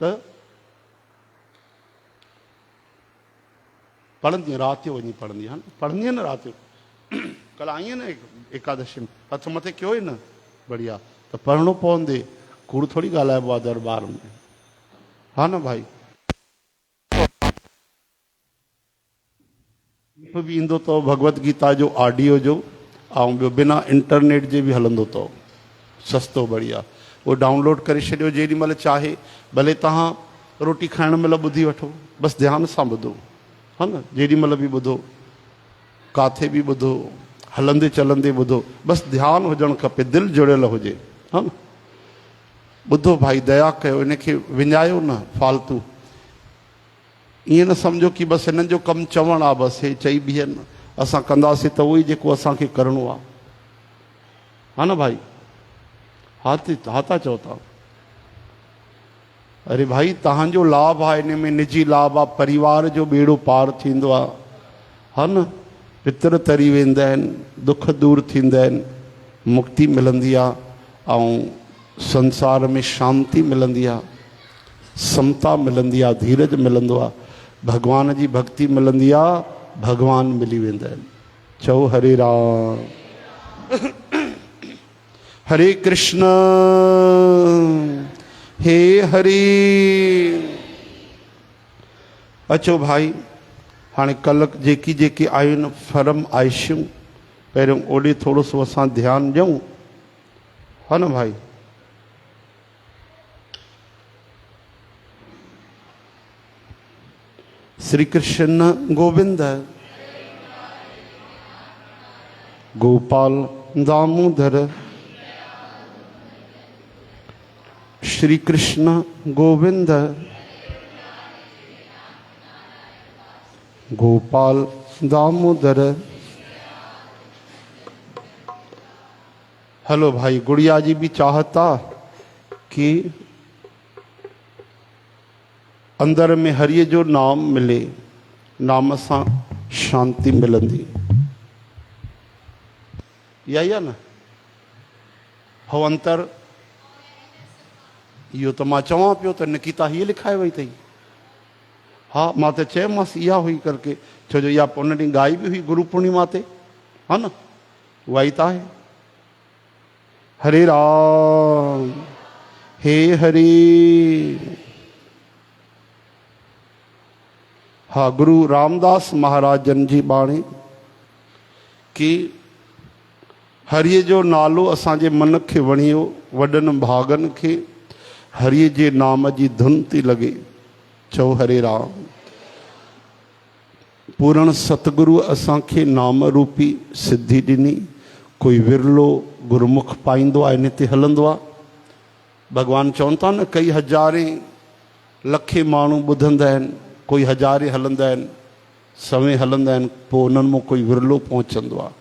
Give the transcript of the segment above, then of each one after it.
त पढ़ंदी राति जो वञी पढ़ंदी आहे न, पढ़ंदी आहे न राति जो। कल आई आहे न एकादशी में, हथ मथे कयो ई न बढ़िया, त पढ़णो पवंदे, कूड़ थोड़ी ॻाल्हाइबो आहे दरबार में, हा न भाई। बि ईंदो अथव भगवत गीता जो ऑडियो जो, ऐं ॿियो बिना इंटरनेट जे बि हलंदो अथव, सस्तो बढ़िया। उहो डाउनलोड करे छॾियो जेॾी महिल चाहे, भले तव्हां रोटी खाइण महिल ॿुधी वठो, बसि ध्यान सां ॿुधो, हा न, जेॾी महिल बि ॿुधो, काथे बि ॿुधो, हलंदे चलंदे ॿुधो, बसि ध्यानु हुजणु खपे, दिलि जुड़ियल हुजे, हा न। ॿुधो भाई, दया कयो, इनखे विञायो न फालतू। ईअं न सम्झो कि बसि हिननि जो कमु चवणु आहे, बसि हे चई बीहनि, असां कंदासीं त उहो ई जेको असांखे करिणो आहे, हा न भाई। हा था चओ था। अरे भाई, तव्हांजो लाभ आहे, हिन में निजी लाभ आहे, परिवार जो बेड़ो पार थींदो आहे, हा न। पितर तरी वेंदा आहिनि, दुख दूर थींदा आहिनि, मुक्ति मिलंदी आहे, ऐं संसार में शांती मिलंदी आहे, समता मिलंदी आहे, धीरज मिलंदो आहे, भगवान जी भक्ति मिलंदी आहे, भगवान मिली वेंदा आहिनि। चओ हरे राम। हरे कृष्ण हे हरे। अचो भाई, हाणे कल जेकी जेकी आयूं न फरम आइशियूं, पहिरियों ओॾे थोरो सो असां ध्यानु ॾियूं, हा न भाई। श्री कृष्ण गोविंद गोपाल दामोदर, श्री कृष्ण गोविंद गोपाल दामोदर। हेलो भाई, गुड़िया जी भी चाहता कि अंदर में हरिय जो नाम मिले, नाम सां शांति मिलंदी, यही है न। हो अंतर इहो त मां चवां पियो त निकिता हीअ लिखाए वई अथई। हा, मां त चयोमांसि इहा हुई करके, छो जो इहा उन ॾींहुं ॻाई बि हुई गुरु पूर्णिमा ते, हा न, उहा ई त आहे। हरे राम हे हरे। हा, गुरु रामदास महाराजन जी बाणी कि हरिय जो नालो असांजे मन खे वणियो, वॾनि भागनि खे हरिय जे नाम जी धुन थी लॻे। चओ हरे राम। पूर्ण सतगुरु असांखे नाम रूपी सिद्धि ॾिनी, कोई विरलो गुरमुख पाईंदो आहे, इन ते हलंदो आहे। भॻवान चवनि था न, कई हज़ारे लखे माण्हू ॿुधंदा आहिनि, कोई हज़ारे हलंदा आहिनि, सवें हलंदा आहिनि, पोइ उन्हनि मां कोई विरलो पहुचंदो आहे।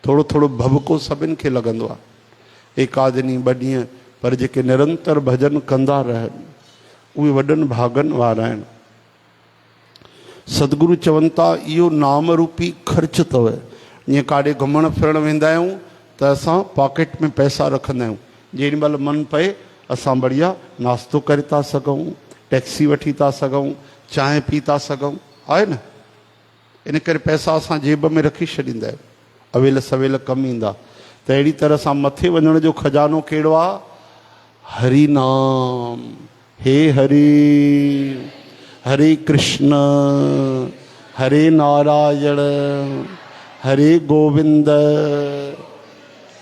थोरो थोरो भभको सभिनि खे लॻंदो आहे, एकाद ॾींहुं 2 ॾींहं, पर जेके निरंतर भजन कंदा रहनि उहे वॾनि भागनि वारा आहिनि। सतगुरु चवनि था इहो नाम रूपी ख़र्च अथव। ईअं काॾे घुमण फिरण वेंदा आहियूं त असां पॉकेट में पैसा रखंदा आहियूं, जेॾी महिल मन पए असां बढ़िया नाश्तो करे था सघूं, टैक्सी वठी था सघूं, चांहि पी था सघूं, आहे न। इन करे पैसा असां जेब में रखी छॾींदा आहियूं, अवेल सवेल कमु ईंदा। त अहिड़ी तरह सां मथे वञण जो खजानो कहिड़ो आहे? हरि नाम। हे हरि, हरे कृष्ण हरे नारायण हरे गोविंद,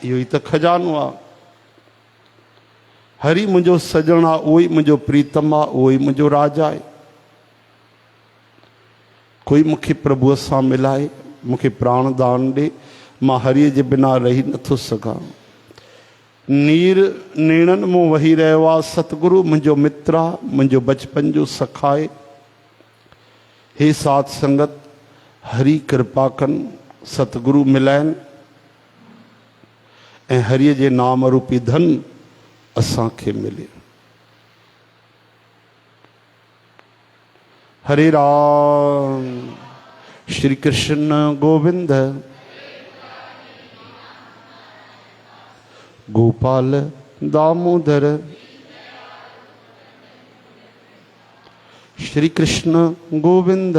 इहो ई त खजानो आहे। हरि मुंहिंजो सजण आहे, उहो ई मुंहिंजो प्रीतम आहे, उहो ई मुंहिंजो राजा आहे। कोई मूंखे प्रभुअ सां मिलाए, मूंखे प्राण दान ॾे, मां हरिअ जे बिना रही नथो सघां। नीर नेणनि मूं वही रहियो आहे, सतगुरु मुंहिंजो मित्र आहे, मुंहिंजो बचपन जो सखा आहे। हे साध संगत, हरि कृपा कनि, सतगुरु मिलाइनि ऐं हरिअ जे नाम रूपी धन असांखे मिले। हरे राम। श्री कृष्ण गोविंद गोपाल दामोदर श्री कृष्ण गोविंद।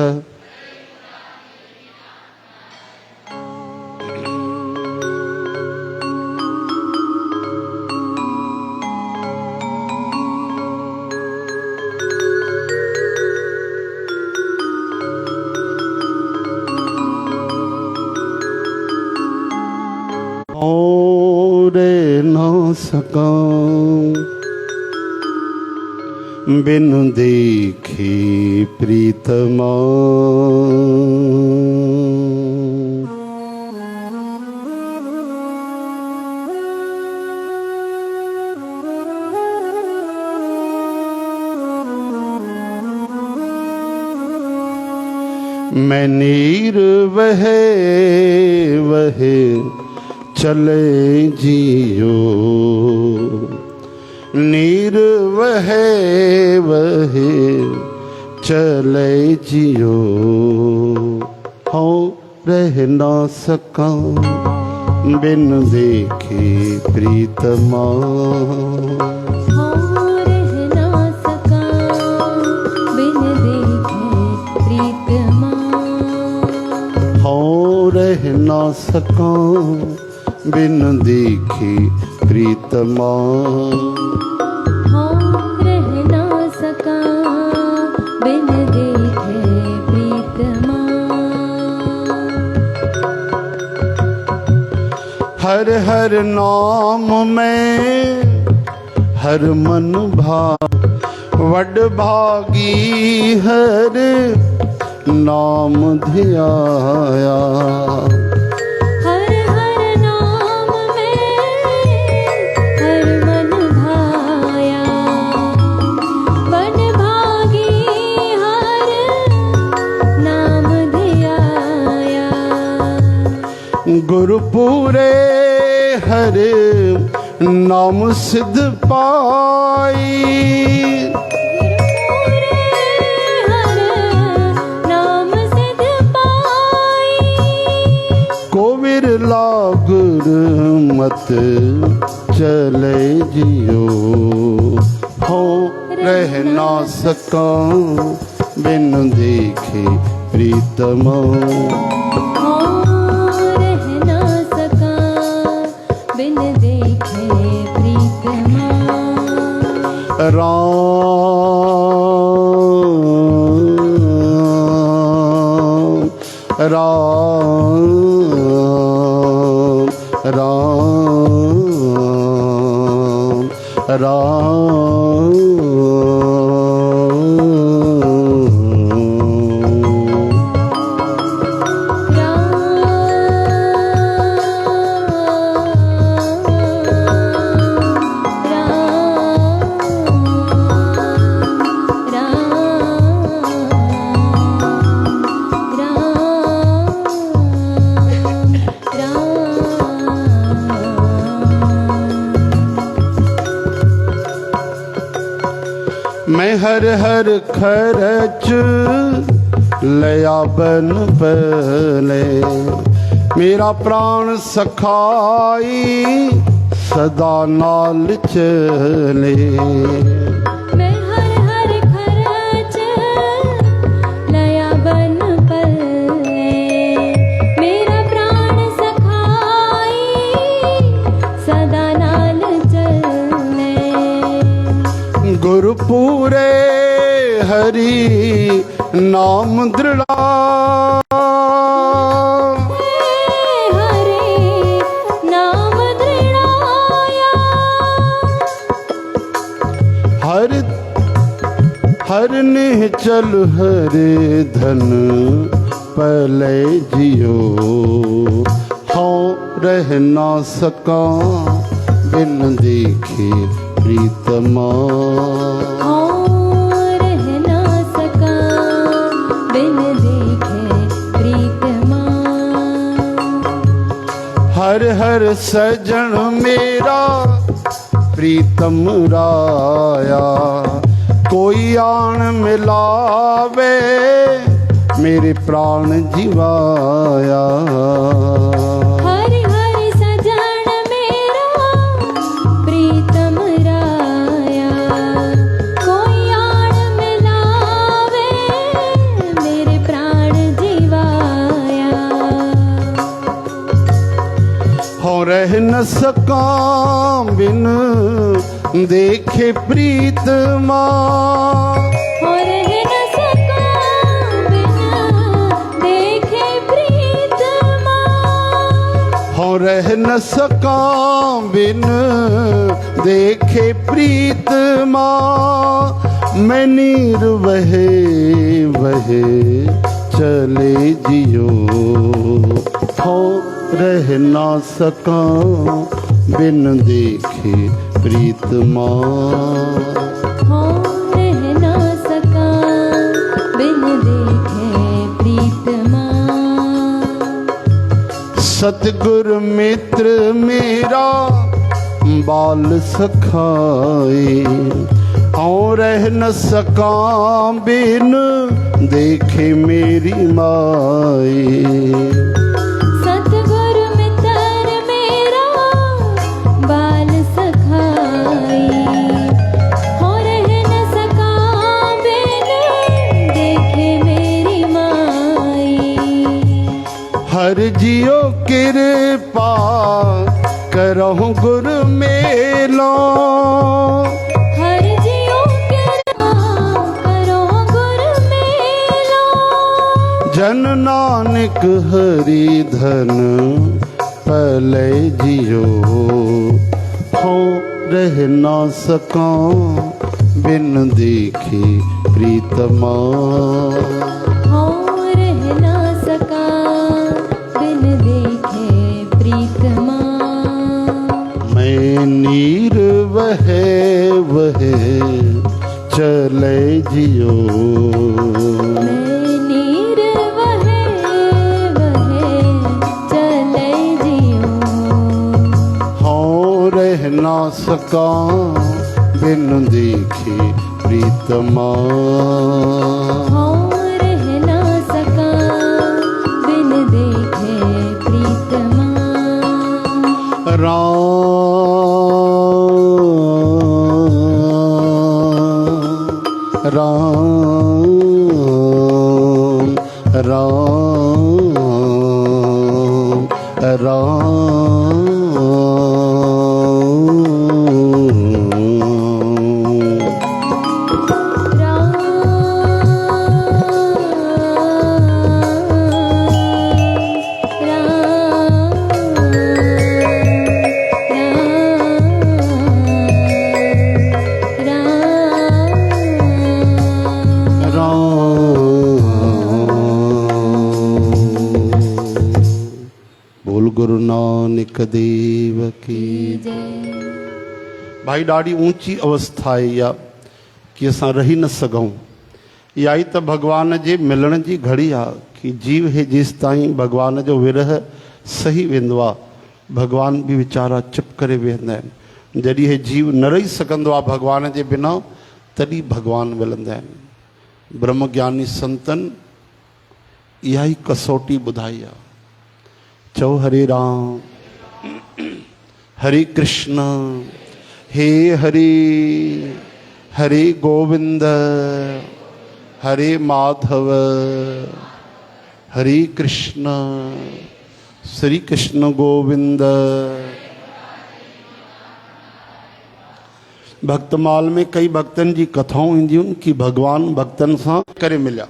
और न सका बिनु देखे प्रीतमा, मैं नीर वह चले जियो, नीर वह चले जियो, हो रह ना सका बिन देखे प्रीतमा, रह ना सका बिन देखे प्रीतमा, रह ना सका बिन देखे प्रीतमा। हर हर नाम में हर मन भाग, वड भागी हर नाम धियाया, हर हर नाम में हर मन भाया, वन भागी हर नाम धियाया, गुरुपुरे हर नाम सिद्ध पाई, लागुर मत चले जियो, हो रह ना सका बिन देखे प्रीतमा, हो रह ना सका बिन देखे प्रीतमा। राम राम राम राम, मैं हर हर खर्च लया बन पले, मेरा प्राण सखाई सदा नाल चले, मैं हर हर खर्च लया बन पले, मेरा प्राण सखाई सदा नाल चले, गुरुपुरे हरि नाम दृढ़ा, हरि नाम दृढ़ाया, हर हर निश्चल हरे धन पले जियो, हाँ रह ना सका बिन देखे प्रीतमा, रह ना सका बिन देखे प्रीतमा। हर हर सजन मेरा प्रीतम राया, कोई आन मिलावे मेरे प्राण जीवाया, हरि हरि सजन मेरा प्रीतम राया, कोई आन मिलावे देखे प्रीत माँ। हो रह न सका बिना देखे प्रीत माँ। हो रह न सका बिन देखे प्रीत माँ। मैं नीर वहे वहे चले जियो। हो रह ना सका बिन देखे प्रीत माँ। हो रह न सका बिन देखे प्रीत माँ। सतगुर मित्र मेरा बाल सखाए। और रह न सका बिन देखे मेरी माए। सतगुरु मित्र मेरा बाल सखाए। हो रह न सका बिन देखे मेरी माई। हर जियो कृपा करो गुर मेलो। हर जियो कृपा करो गुर मेलो। जन नानक हरि धन पले जियो। हो रह ना सका बिन देखे प्रीतमा। हो रह न सका बिन देखे प्रीत माँ। मैं नीर वहे वहे चले जियो। मैं नीर वहे वहे चले जियो। हो रह ना सका बिन देखे प्रीतमा। हो रह न सका बिन देखे प्रीत माँ। राम राम राम राम। बोल गुरु नानक देव की। भाई ॾाढी ऊंची अवस्था आहे इहा कि असां रही न सघूं। इहा ई त भॻवान जे मिलण जी घड़ी आहे कि जीव हे जेसि ताईं भॻवान जो विरह सही वेंदो आहे। भॻवान बि वीचारा चुप करे वेहंदा आहिनि। जॾहिं हे जीव न रही सघंदो आहे भॻवान जे बिना तॾहिं भॻवान मिलंदा आहिनि। ब्रह्मज्ञानी संतनि इहा ई कसौटी ॿुधाई आहे। चओ हरे राम हरे कृष्ण हे हरे हरे गोविंद हरे माधव हरे कृष्ण श्री कृष्ण गोविंद। भक्तमाल में कई भक्तन जी कथाऊं ईंदियूं कि भगवान भक्तन सां करे मिलिया,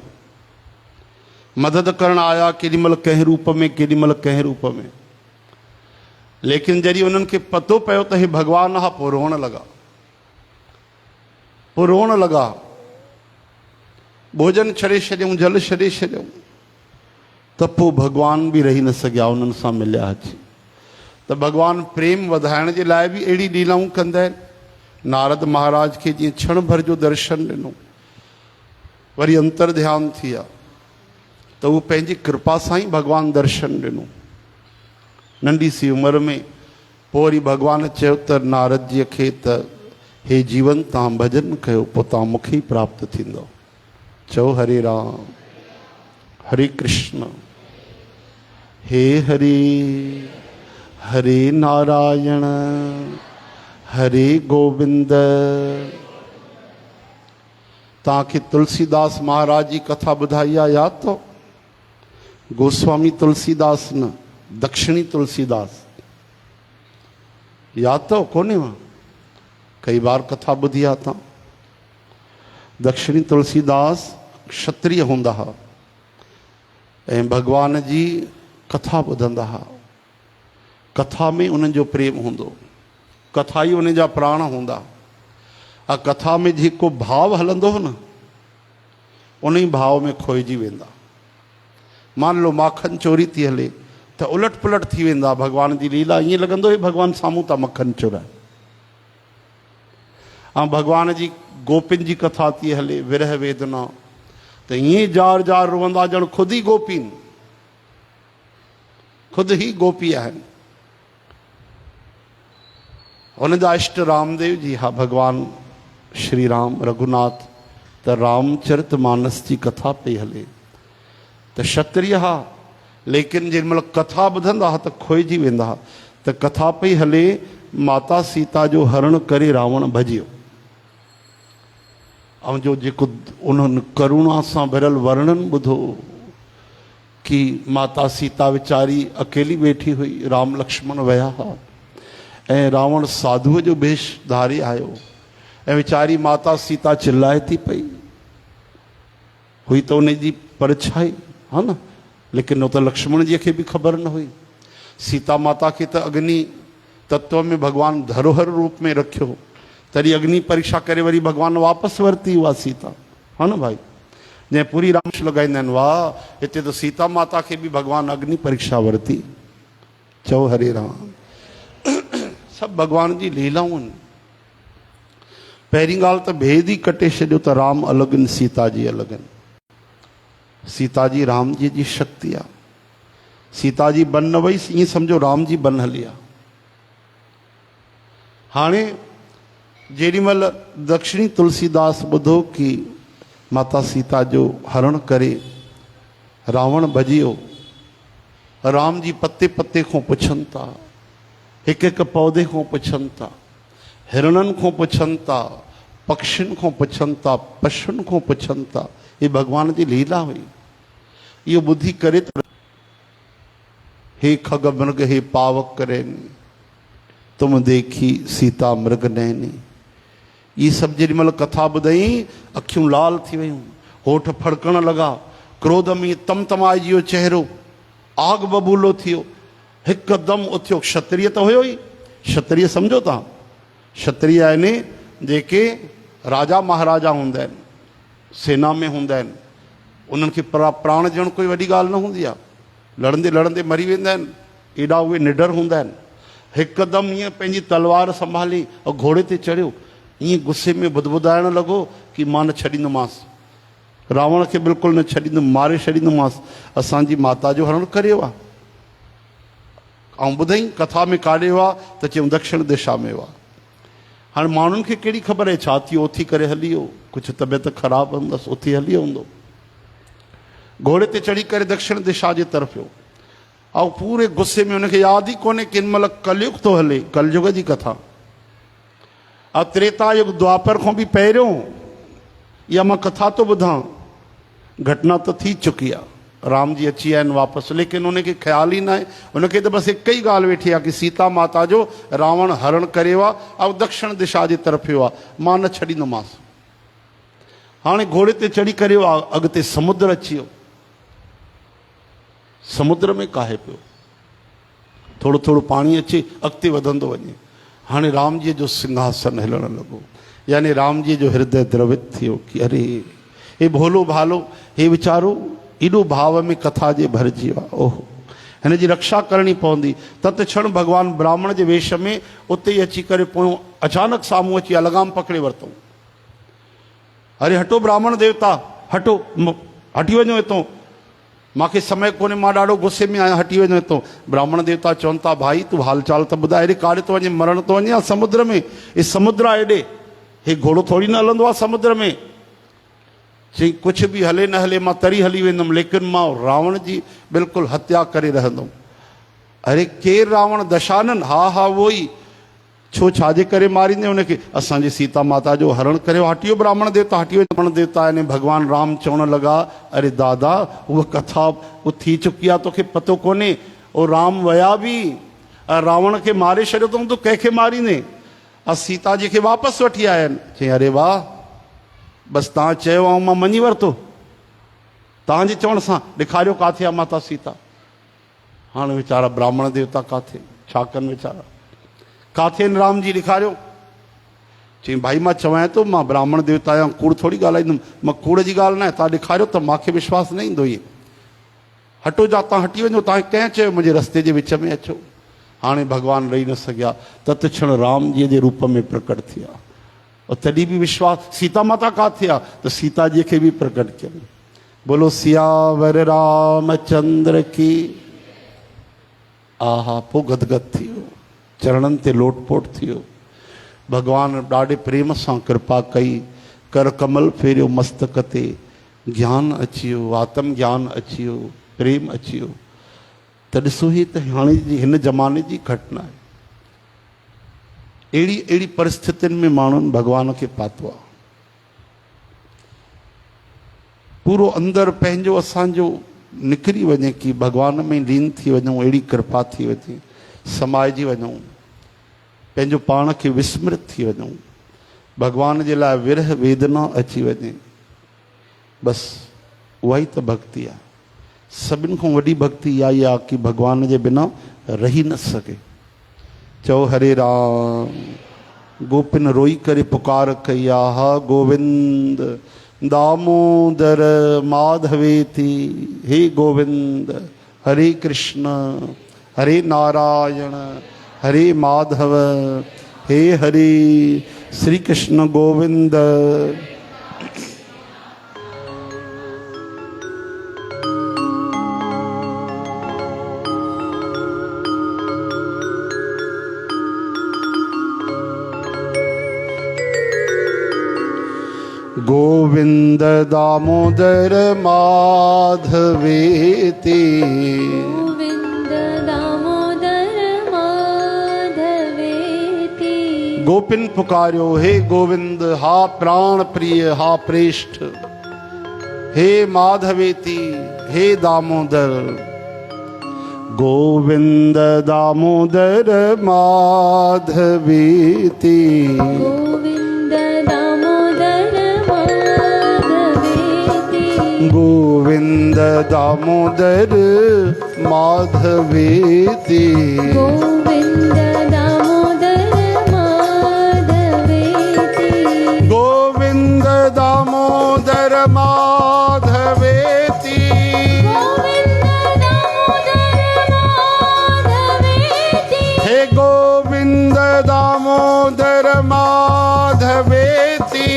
मदद करण आया केॾीमहिल कंहिं रूप में केॾीमहिल कंहिं रूप में। लेकिन जॾहिं उन्हनि खे पतो पियो त हे भगवान आहे पोइ रोअण लॻा, पोइ रोअण लॻा। भोजन छॾे छॾियऊं, जल छॾे छॾियऊं, त पोइ भगवान बि रही न सघिया उन्हनि सां मिलिया अची। त भगवान प्रेम वधाइण जे लाइ बि अहिड़ी लीलाऊं कंदा आहिनि। नारद महाराज खे जीअं क्षण भर जो दर्शन ॾिनो, वरी अंतर ध्यान थी विया, त उहो पंहिंजी कृपा सां ई भगवान दर्शन ॾिनो नंढी सी उमिरि में। पोइ वरी भगवान चयो त नारद जीअ खे त हे जीवन तव्हां भॼन कयो, पोइ तव्हां मूंखे ई प्राप्त थींदो। चओ हरे राम हरे कृष्ण हे हरे हरे नारायण हरे गोविंद। तव्हांखे तुलसीदास महाराज जी कथा ॿुधाई आहे यादि अथव? गोस्वामी तुलसीदास न, दक्षिणी तुलसीदास, यादि अथव कोन्हे? कई बार कथा ॿुधी आहे तव्हां। दक्षिणी तुलसीदास क्षत्रिय हूंदा हुआ ऐं भॻवान जी कथा ॿुधंदा हुआ। कथा में उन्हनि जो प्रेम हूंदो, कथा ई उन जा प्राण हूंदा। आ कथा में जेको भाव हलंदो हो न, उन ई भाव में खोइजी वेंदा। मान लो माखन चोरी थी हले त उलट पुलट थी वेंदा भॻवान जी लीला। ईअं लॻंदो हे भॻवान साम्हूं था मखन चुराए। ऐं भॻवान जी गोपिन जी कथा थी हले, विरह वेदना, त ईअं जार जार रोअंदा ॼण ख़ुदि ई गोपीन, ख़ुदि ई गोपी आहिनि। हुन जा इष्ट रामदेव जी हा, भॻवान श्री राम रघुनाथ, त रामचरित मानस जी कथा पई हले त क्षत्रिय हा, लेकिन जेॾी महिल कथा ॿुधंदा हुआ त खोइजी वेंदा हुआ। त कथा पई हले, माता सीता जो हरण करे रावण भॼियो। ऐं जो जेको उन्हनि करुणा सां भरियल वर्णन ॿुधो कि माता सीता वीचारी अकेली वेठी हुई, राम लक्ष्मण विया हुआ ऐं रावण साधुअ जो वेश धारे आयो ऐं वीचारी माता सीता चिल्लाए थी पई। हुई त उन जी परछाई, हा न, लेकिन उहो त लक्ष्मण जी खे बि ख़बर न हुई। सीता माता खे त अग्नि तत्व में भॻवान धरोहर रूप में रखियो, तॾहिं अग्नि परीक्षा करे वरी भॻवान वापसि वरिती उहा सीता, हा न भाई। जंहिं पूरी रामश लॻाईंदा आहिनि, वाह हिते त सीता माता खे बि भॻवान अग्नि परीक्षा वरिती। चओ हरे राम। सभु भॻवान जी लीलाऊं आहिनि। पहिरीं ॻाल्हि त भेद ई कटे छॾियो त राम अलॻि आहिनि, सीता जी अलॻि आहिनि। सीता जी राम जी शक्ति आहे। सीता जी बन न वई, ईअं सम्झो राम जी बन हली आहे। हाणे जेॾी महिल दक्षिणी तुलसीदास ॿुधो कि माता सीता जो हरण करे रावण भॼियो, राम जी पते पते खां पुछनि था, हिकु हिकु पौधे खां पुछनि था, हिरणनि खां पुछनि था, पक्षियुनि खां पुछनि था, पशुनि खां पुछनि था। ये भॻवान जी लीला हुई। इहो ॿुधी करे त हे खग मृग हे पावक करैनी, तुम देखी सीता मृग नैनी। ये सभु जेॾी महिल कथा ॿुधई, अखियूं लाल थी वियूं, होठ फड़कण लॻा, क्रोध में तमतमाइजी वियो चहिरो, आग बबूलो थियो, हिकदमि उथियो। क्षत्रिय त हुयो ई। क्षत्रिय सम्झो तव्हां, क्षत्रिय आहिनि जेके राजा महाराजा हूंदा आहिनि, सेना में हूंदा आहिनि। उन्हनि खे प्राण ॾियण कोई वॾी ॻाल्हि न हूंदी आहे। लड़ंदे लड़ंदे मरी वेंदा आहिनि, एॾा उहे निडर हूंदा आहिनि। हिकदमि ईअं पंहिंजी तलवार संभाली ऐं घोड़े ते चढ़ियो, ईअं गुस्से में बुदबुदाइण लॻो कि मां न छॾींदोमांसि, रावण खे बिल्कुलु न छॾींदुमि, मारे छॾींदोमांसि। असांजी माता जो हरण करे वियो आहे। ऐं ॿुधई कथा में काॾे वियो आहे त चयूं दक्षिण दिशा में वियो आहे। हाणे माण्हुनि खे कहिड़ी ख़बर आहे छा थियो, उथी करे हली वियो, कुझु तबियत ख़राबु हूंदसि, उथी हली वियो हूंदो। घोड़े ते चढ़ी करे दक्षिण दिशा जे तरफ़ वियो ऐं पूरे गुस्से में, हुनखे यादि ई कोन्हे कि हिन महिल कलयुग थो हले, कलयुग जी कथा। ऐं त्रेता युग द्वापर खां बि पहिरियों इहा मां कथा थो ॿुधां, घटना त थी चुकी आहे। राम जी अची विया आहिनि वापसि, लेकिन उनखे ख़्याल ई न आहे। उनखे त बसि हिकु ई ॻाल्हि वेठी आहे कि सीता माता जो रावण हरण करे वियो आहे ऐं दक्षिण दिशा जे तरफ़ वियो आहे, मां न छॾींदोमांसि। हाणे घोड़े ते चढ़ी करे वियो आहे, अॻिते समुद्र अची वियो, समुद्र में काहे पियो, थोरो थोरो पाणी अचे, अॻिते वधंदो वञे। हाणे राम जी जो सिंहासन हिलण लॻो, यानी राम जी जो हृदय द्रवित थियो कि अरे हे भोलो भालो, हे वीचारो एॾो भाव में कथा जे भरिजी वियो आहे। ओहो, हिन जी रक्षा करणी पवंदी। तत क्षण भॻवान ब्राह्मण जे वेश में उते ई अची करे पोइ अचानक साम्हूं अची लॻाम पकड़े वरितऊं। अरे हटो ब्राह्मण देवता, हटो, हटी वञो हितां, मूंखे समय कोन्हे, मां ॾाढो गुस्से में आहियां, हटी वञो हितां। ब्राह्मण देवता चवनि था, भाई तूं हालचाल त ॿुधाए, हेॾे काॾे थो वञे, मरण थो वञे समुद्र में? हे समुद्र आहे हेॾे, हे घोड़ो थोरी न हलंदो आहे समुद्र में। चई कुझु बि हले न हले, मां तरी हली वेंदुमि, लेकिन मां रावण जी बिल्कुलु हत्या करे रहंदुमि। अरे केरु रावण? दशानन? हा हा उहो ई। छो छाजे करे मारींदे हुनखे? असांजी सीता माता जो हरण करे। हटियो ब्राह्मण देवता, हटियो। ब्राह्मण देवता यानी भॻवान राम चवण लॻा, अरे दादा उहा कथा उहा थी चुकी आहे, तोखे पतो कोन्हे? उहो राम विया बि रावण खे मारे छॾियो अथऊं, तूं कंहिंखे मारींदे? सीता जी खे वापसि वठी आया आहिनि। चई अरे वाह, बसि तव्हां चयो ऐं मां मञी वरितो, तव्हांजे चवण सां ॾेखारियो किथे आहे माता सीता। हाणे वीचारा ब्राह्मण देवता किथे, छा कनि वीचारा, किथे आहिनि राम जी, ॾेखारियो। चई भाई मां चवां थो मां ब्राह्मण देवता आहियां, कूड़ थोरी ॻाल्हाईंदुमि, मां कूड़ जी ॻाल्हि न आहे, तव्हां ॾेखारियो त मूंखे विश्वास न ईंदो। इहे हटो जा, तव्हां हटी वञो, तव्हां कंहिं चयो मुंहिंजे रस्ते जे विच में अचो। हाणे भॻवानु रही न सघिया, तत्क्षण राम जी जे रूप में प्रकट थिया। और तॾहिं बि विश्वास, सीता माता किथे आहे, त सीता जी खे बि प्रकट कयनि। बोलो सियावर रामचंद्र की। आहा, पोइ गदगद थी वियो, चरणनि ते लोटपोट थी वियो। भॻवानु ॾाढे प्रेम सां कृपा कई, कर कमल फेरियो मस्तक ते, ज्ञान अची वियो, आत्म ज्ञान अची वियो, प्रेम अची वियो। त ॾिसो, ही त हाणे जी हिन ज़माने जी घटना आहे। अहिड़ी अहिड़ी परिस्थितियुनि में माण्हुनि भॻवान खे पातो आहे। पूरो अंदरि पंहिंजो असांजो निकिरी वञे कि भॻवान में लीन थी वञूं, अहिड़ी कृपा थी वञे, समाइजी वञूं, पंहिंजो पाण खे विस्मृत थी वञूं, भॻवान जे लाइ विरह वेदना अची वञे। बसि उहा ई त भक्ति आहे। सभिनि खां वॾी भक्ति इहा ई आहे कि भॻवान जे बिना रही न सघे। चओ हरे राम। गोपिन रोई करे पुकार कई आहे, हा गोविंद दामोदर माधवेति। हे गोविंद, हरे कृष्ण हरे नारायण हरे माधव, हे हरे श्री कृष्ण गोविंद। गोविंद दामोदर माधवेति। गोविंद दामोदर माधवेति। गोपिन पुकार्यो, हे गोविंद, हा प्राण प्रिय, हा प्रेष्ठ, हे माधवेति, हे दामोदर। गोविंद दामोदर माधवेति। गोविंद दामोदर माधवेति। गोविंद दामोदर माधवेति। गोविंद दामोदर माधवेति। गोविंद दामोदर माधवेति। हे गोविंद दामोदर माधवेति।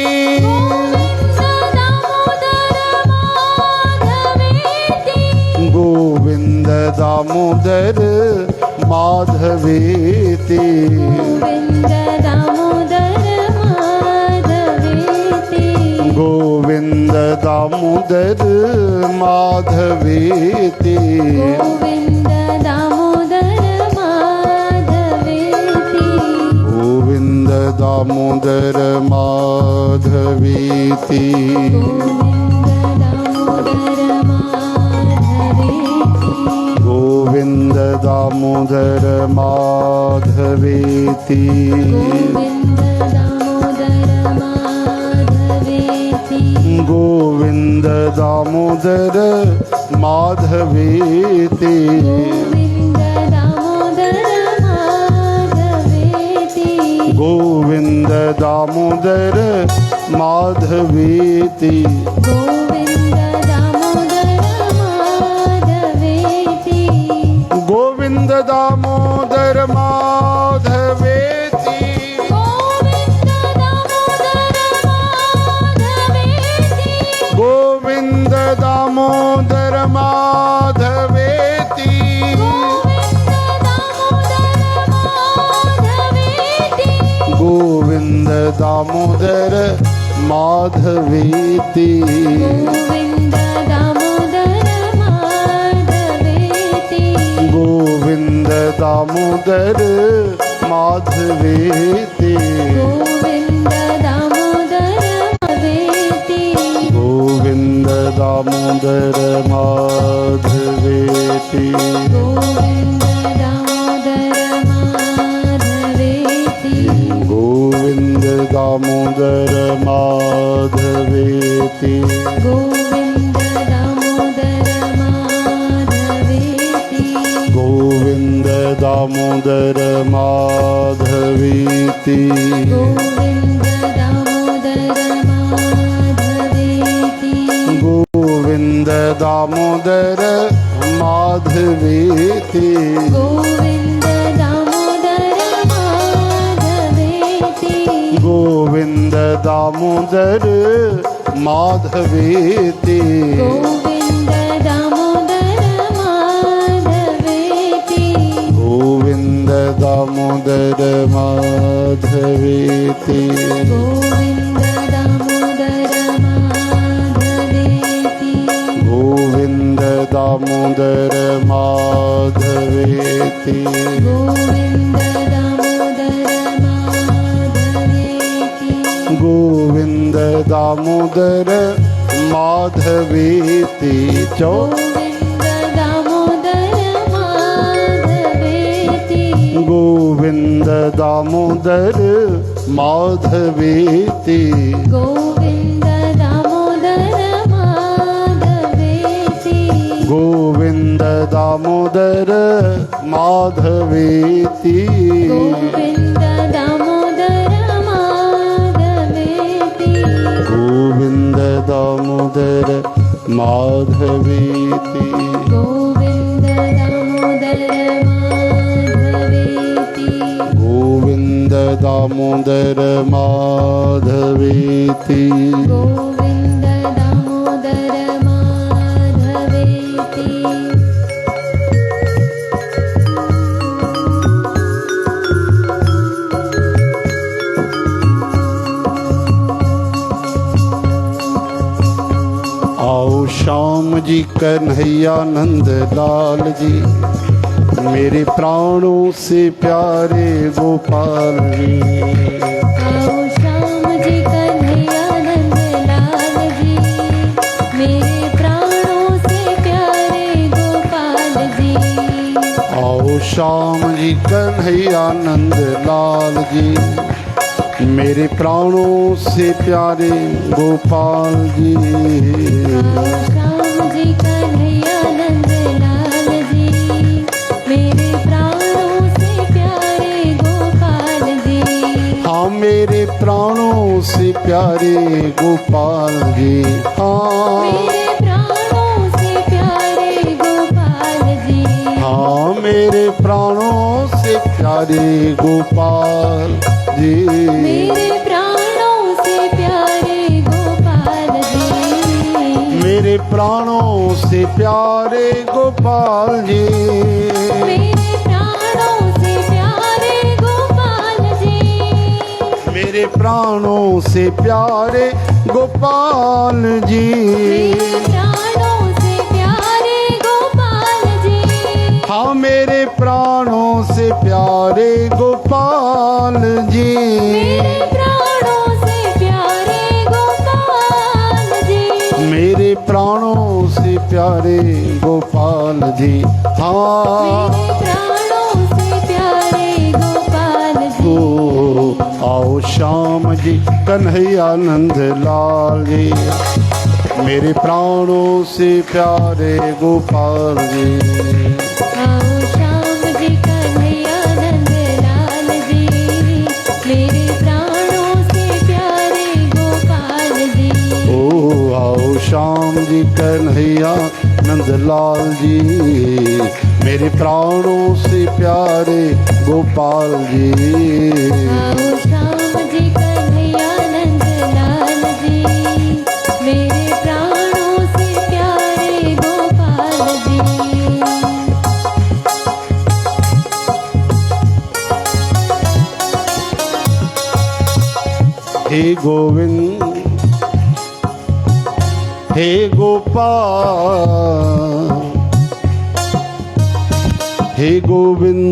गोविंद दामोदर माधवेति। गोविंद दामोदर माधवेति। गोविंद दामोदर माधवेति। गोविंद दामोदर माधवेति। गोविंद दामोदर माधवेति। गोविंद दामोदर माधवेति। गोविंद दामोदर माधवेति। गोविंद दामोदर माधवेति। गोविंद दामोदर माधवेति। गोविंद दामोदर माधवेति। गोविंद दामोदर माधवेति। गोविंद दामोदर माधवेति। गोविंद माधवेति गोविन्द दामोदर माधवेति गोविन्द दामोदर माधवेति गोविन्द दामोदर माधवेति गोविन्द दामोदर माधवेति गोविन्द दामोदर माधवेति गोविन्द दामोदर माधवेति गोविन्द दामोदर माधवेति गोविन्द दामोदर माधवेति गोविन्द दामोदर माधवेति गोविन्द दामोदर माधवेति गोविन्द दामोदर माधवेति गोविन्द दामोदर माधवेति चौ गोविन्द दामोदर माधवेति गोविन्द दामोदर माधवेति गोविन्द दामोदर माधवेति गोविन्द दामोदर माधवेति गोविन्द दामोदर माधवेति गोविन्द दामोदर माधवेति गोविन्द दामोदर माधवेति गोविन्द दामोदर माधवेति गोविन्द दामोदर माधवेति आओ श्याम जी कन्हैया नंद लाल जी मेरे प्राणों से प्यारे गोपाल जी आओ श्याम जी कन्हैया नंद लाल जी मेरे प्राणों से प्यारे गोपाल जी आओ श्याम जी कन्हैया नंद लाल जी मेरे प्राणों से प्यारे गोपाल जी आओ श्याम जी कन्हैया नंद लाल जी मेरे प्राणों से प्यारे गोपाल जी हाँ मेरे प्राणों से प्यारे गोपाल जी हाँ मेरे प्राणों से प्यारे गोपाल जी हाँ मेरे प्राणों से प्यारे गोपाल जी मेरे प्राणों से प्यारे गोपाल जी मेरे प्राणों से प्यारे गोपाल जी मेरे प्राणों से प्यारे गोपाल जी मेरे प्राणों से प्यारे गोपाल जी मेरे प्राणों से प्यारे गोपाल जी हाँ मेरे प्राणों से प्यारे गोपाल जी मेरे प्राणों से प्यारे गोपाल जी मेरे प्राणों से प्यारे गोपाल जी हाँ मेरे प्राणों से प्यारे गोपाल जी ओ आओ श्याम जी कन्हैया नंद लाल जी मेरे प्राणों से प्यारे गोपाल जी आओ श्याम जी कन्हैया नंद लाल जी मेरे प्राणों से प्यारे गोपाल जी ओ आओ श्याम जी कन्हैया नंद लाल जी मेरे प्राणों से प्यारे गोपाल जी आओ श्याम जी कन्हैया नंद लाल जी मेरे प्राणों से प्यारे गोपाल जी हे गोविंद हे गोपाल हे गोविंद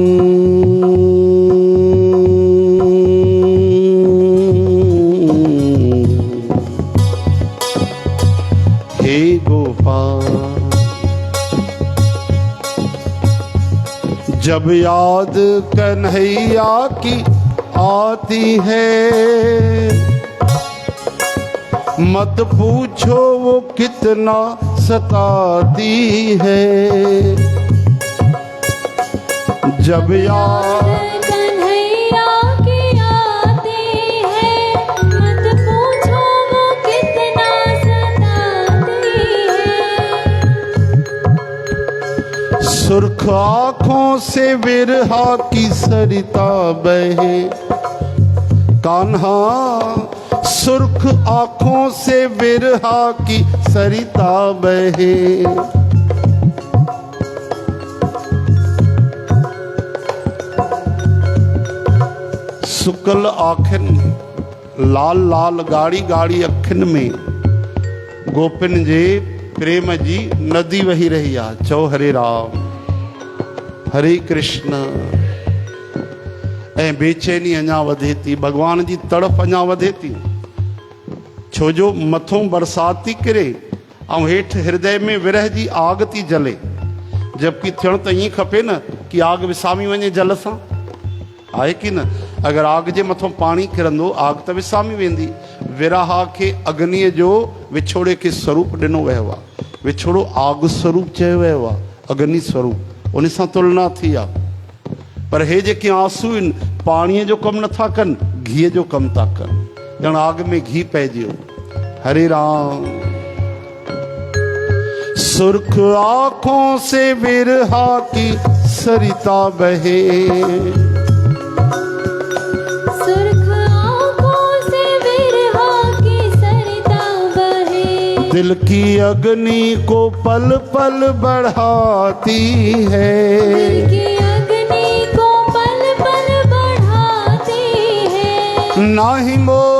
हे गोपाल जब याद कन्हैया की आती है मत पूछो वो कितना सताती है। जब याद कन्हैया की आती है, मत पूछो वो कितना सताती है। सुर्ख आँखों से विरहा की सरिता बहे, कान्हा सुर्ख आँखों से विरहा की सरिता बहे। शुक्ल आखिन लाल लाल गाड़ी गाड़ी अखिन में गोपिन जे प्रेम जी नदी वही रही आ। चो हरे राम हरे कृष्ण। ऐं बेचैनी अञा वधे थी, भगवान जी तड़प अञा वधे थी। छो जो मथों बरसात थी किरे ऐं हेठि हृदय में विरह जी आग थी जले। जबकि थियण त ईअं खपे न कि आग विसामी वञे जल सां, आहे की न। अगर आग जे मथों पानी किरंदो आग त विसामी वेंदी। विरहा खे अग्नीअ जो विछोड़े खे स्वरूप ॾिनो वियो आहे। विछोड़ो आग स्वरूप चयो वियो आहे, अग्नि स्वरूप, उन सां तुलना थी आहे। पर हे जेके आंसू आहिनि पाणीअ जो कमु नथा कनि, घीअ जो कमु था कनि। ॼण आग में घी पइजी वियो। हरे राम। सुर्ख आंखों से विरहा की सरिता बहे, सुर्ख आँखों से विरहा की सरिता बहे। दिल की अग्नि को पल पल बढ़ाती है, दिल की अग्नि को पल पल बढ़ाती है। ना ही मोहे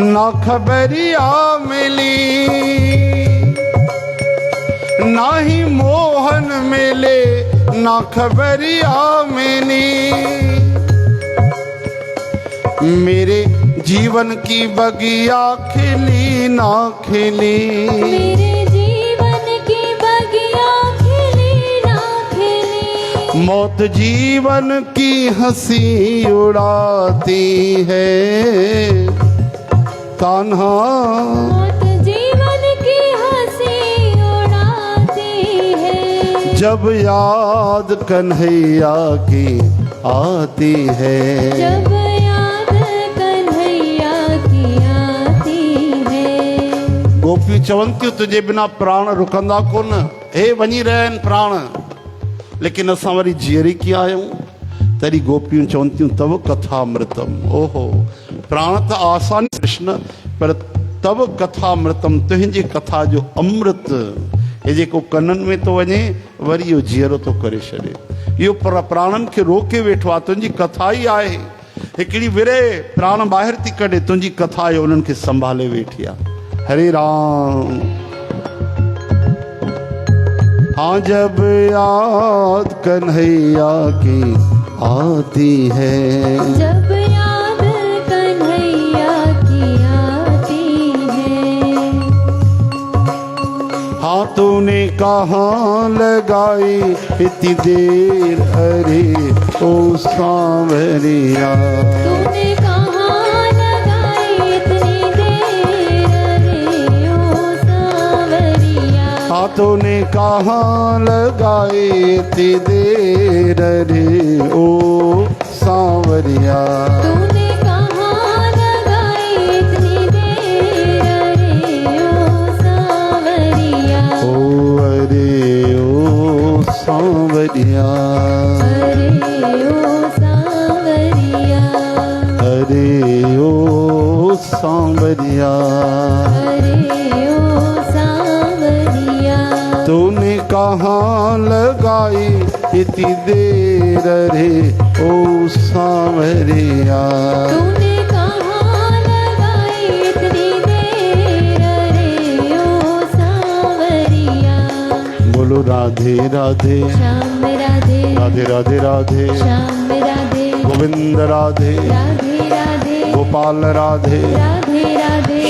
ना खबरिया मिली, ना ही मोहन मिले ना खबरिया मिली। मेरे जीवन की बगिया खिली ना खिली, मेरे जीवन की बगिया खिली ना खिली। मौत जीवन की हंसी उड़ाती है, कान्हा मौत जीवन की हंसी उड़ाती है। जब याद कन्हैया की आती है, जब याद कन्हैया की आती है। गोपियूं चवनि थियूं तुंहिंजे बिना प्राण रुकंदा कोन, हे वञी रहिया आहिनि प्राण, लेकिन असां वरी जीअरी कीअं आहियूं। तॾहिं गोपियूं चवनि थियूं तव कथामृतम। ओहो, प्राण त आसान कृष्ण, पर तव कथामृतम, तुंहिंजी कथा जो अमृत हे जेको कननि में थो वञे वरी इहो जीअरो थो करे छॾे। इहो प्राणनि खे रोके वेठो आहे, तुंहिंजी कथा ई आहे। हिकिड़ी विरे प्राण ॿाहिरि थी कढे, तुंहिंजी कथा आहे उन्हनि खे संभाले वेठी आहे। हरे राम। हाँ जब याद कन्हैया की आती है, जब याद कन्हैया की आती है। हाँ तूने कहाँ लगाई इतनी देर, अरे ओ सांवरिया। तूने कहाँ लगाई इतनी देर, अरे ओ सांवरिया। हाँ तूने कहाँ लगाई इतनी देर, अरे ओ सांवरिया। तूने कहाँ लगाई इतनी देर, अरे ओ सांवरिया। ओ अरे ओ सांवरिया, अरे ओ सांवरिया। अरे ओ सांवरिया। अरे ओ सांवरिया। तूने कहाँ लगाई इतनी देर, रे ओ सांवरिया। तूने कहाँ लगाई इतनी देर, रे ओ सांवरिया। बोलो राधे राधे, श्याम राधे राधे राधे राधे, श्याम राधे गोविंद राधे, राधे राधे गोपाल राधे, राधे राधे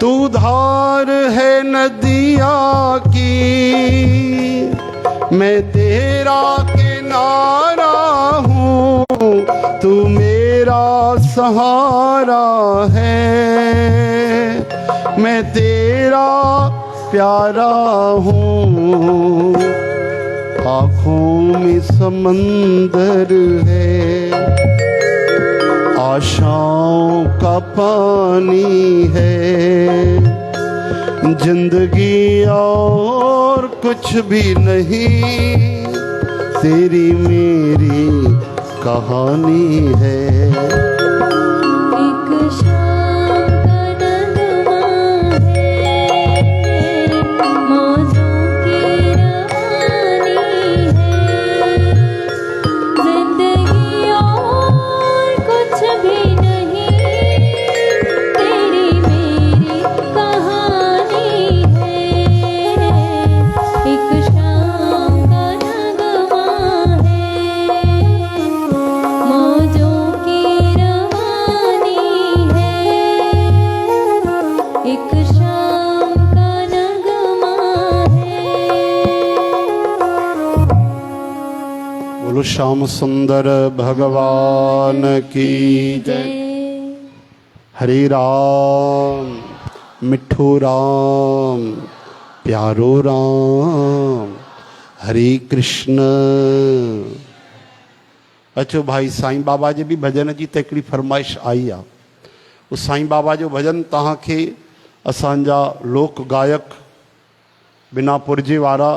तू धार है नदिया की, मैं तेरा किनारा हूँ, तू मेरा सहारा है, मैं तेरा प्यारा हूँ। आँखों में समंदर है, आशाओं का पानी है, जिंदगी और कुछ भी नहीं, तेरी मेरी कहानी है। एक शाम का नगमा है, मौजों की रवानी है, जिंदगी और कुछ भी नहीं, तेरी मेरी कहानी है। एक शाम का नगमा है, मौजों की रवानी है, एक शाम का नगमा है। बोलो श्याम सुंदर भगवान की जय। जय। हरे राम मिठो राम प्यारो राम, हरे कृष्ण। अचो भाई, साईं बाबा जे भी भजन जी त हिकिड़ी फरमाइश आई आहे। उस साईं बाबा जो भजन तव्हांखे असांजा लोक गायक बिनापुर जे वारा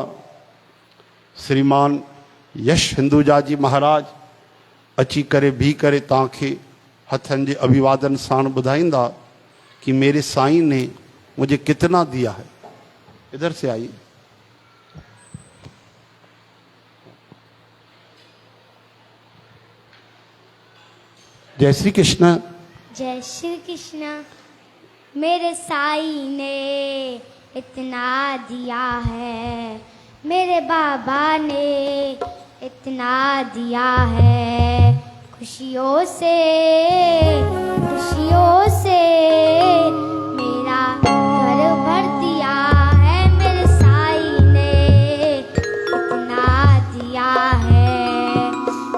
श्रीमान यश हिंदुजा जी महाराज अची करे भी करे तव्हांखे हथनि जे अभिवादन साण ॿुधाईंदा कि मेरे साईं ने मुझे कितना दिया है। इधर से आई। जय श्री कृष्ण। जय श्री कृष्ण। मेरे साईं ने इतना दिया है, मेरे बाबा ने इतना दिया है, खुशियों से मेरा घर भर दिया है। मेरे साईं ने इतना दिया है,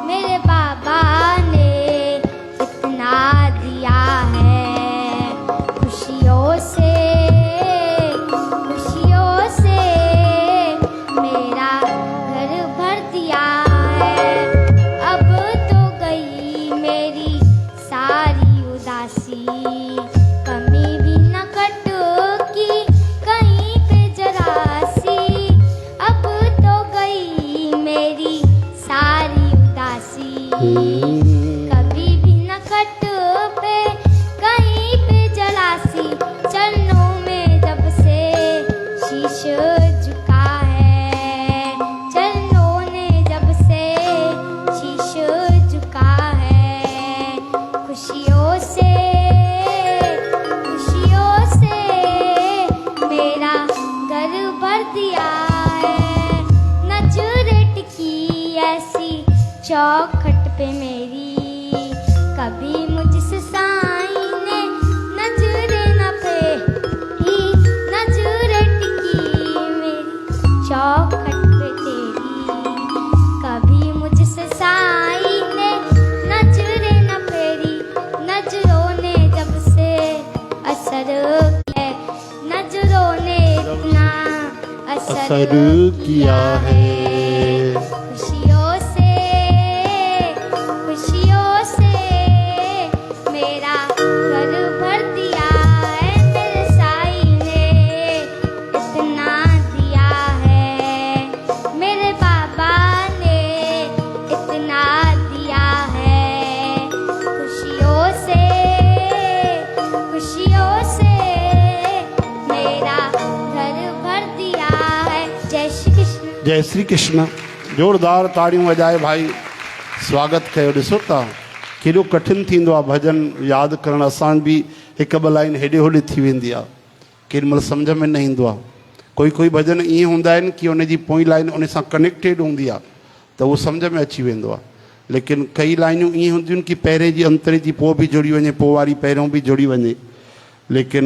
मेरे बाबा ने इतना दिया है, खुशियों से मेरा घर भर दिया है। अब तो गई मेरी सारी उदासी, कमी भी न कटकी कहीं पे जरा सी। अब तो गई मेरी सारी उदासी, कभी भी न कट पे कहीं पे जरा सी। चरणों में जब से शीश झुका है, चरणों ने जब से शीश झुका है, खुशियों से मेरा घर भर दिया है। नजरें टिकी ऐसी चौखट पे मेरी, कभी मुझसे साईं ने नजरें न फेरी। नजरें टिकी मेरी चौखट पे तेरी, कभी मुझसे साईं ने नजरें न फेरी। नजरों ने जब से असर किया, नजरों ने इतना असर किया है। खुशियों से मेरा घर भर दिया है। मेरे साईं ने इतना दिया है, मेरे बाबा ने इतना दिया है, खुशियों से मेरा घर भर दिया है। जय श्री कृष्ण। जय श्री कृष्ण। जोरदार ताड़ियूं वॼाए भाई स्वागत कयो। ॾिसो था केॾो कठिन थींदो आहे भॼन यादि करणु। असां बि हिकु ॿ लाइन हेॾे होॾे थी वेंदी आहे, केॾी महिल सम्झ में न ईंदो आहे। कोई भॼन ईअं हूंदा आहिनि कि उन जी पोइ लाइन उन सां कनेक्टेड हूंदी आहे त उहो सम्झ में अची वेंदो आहे। लेकिन कई लाइनूं ईअं हूंदियूं आहिनि कि पहिरें जी अंतरे जी पोइ बि जुड़ी वञे, पोइ वारी पहिरियों बि जुड़ी वञे। लेकिन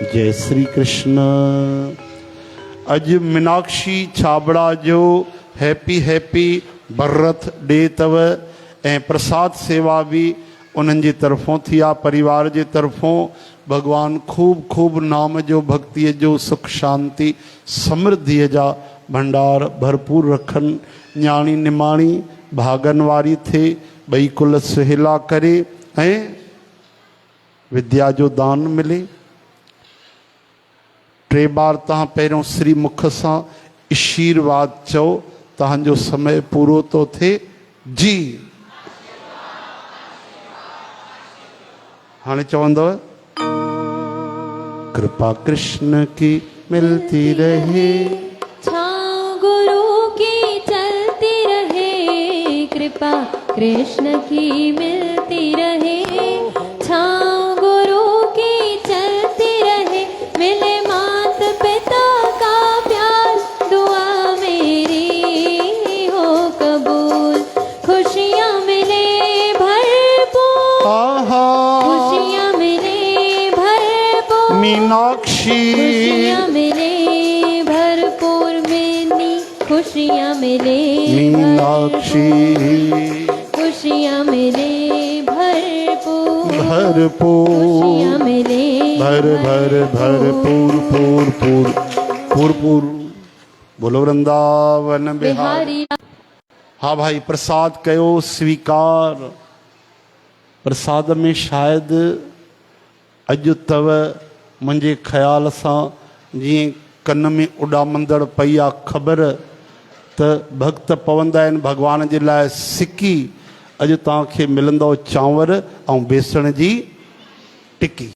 जय श्री कृष्ण। अज मीनाक्षी छाबड़ा जो हैप्पी हैप्पी बर्थ-डे तव ऐं प्रसाद सेवा भी उन्हनि जी तरफ़ों थी आहे, परिवार जे तरफ़ों। भगवान खूब खूब नाम जो भक्ति जो सुख शांति समृद्धि जा भंडार भरपूर रखन। न्याणी निमाणी भागन वारी थे, बई कुल सुहेला करे ऐं विद्या जो दान मिले। 3 बार तहां पहिरियों श्री मुख सां आशीर्वाद चओ, तहांजो समय पूरो तो थे जी। हाणे चवंदव कृपा कृष्ण की मिलती रहे, छाँव गुरु की चलती रहे, कृपा कृष्ण की मिलती रहे। छाँव गुरु की चलती रहे, मिले मात पिता का प्यार, दुआ मेरी हो कबूल। खुशियाँ मिले भरपूर, आहा खुशियाँ मिले भरपूर, मीनाक्षी खुशियाँ मिले भरपूर, मिनी खुशियाँ मिले मीनाक्षी खुशियाँ मिले भरपूर, भरपूर खुशियाँ मिले भर भर भरपूर पूर पूर पूर पूर। बोलो वृंदावन बिहारी। बिहारी। हाँ भाई, प्रसाद कयो स्वीकार। प्रसाद में शायदि अॼु तव मुंहिंजे ख़्याल सां जीअं कन में उॾामंदड़ पई आहे ख़बर त भक्त पवंदा आहिनि भॻवान जे लाइ सिकी। अॼु तव्हांखे मिलंदो चांवर ऐं बेसण जी टिकी।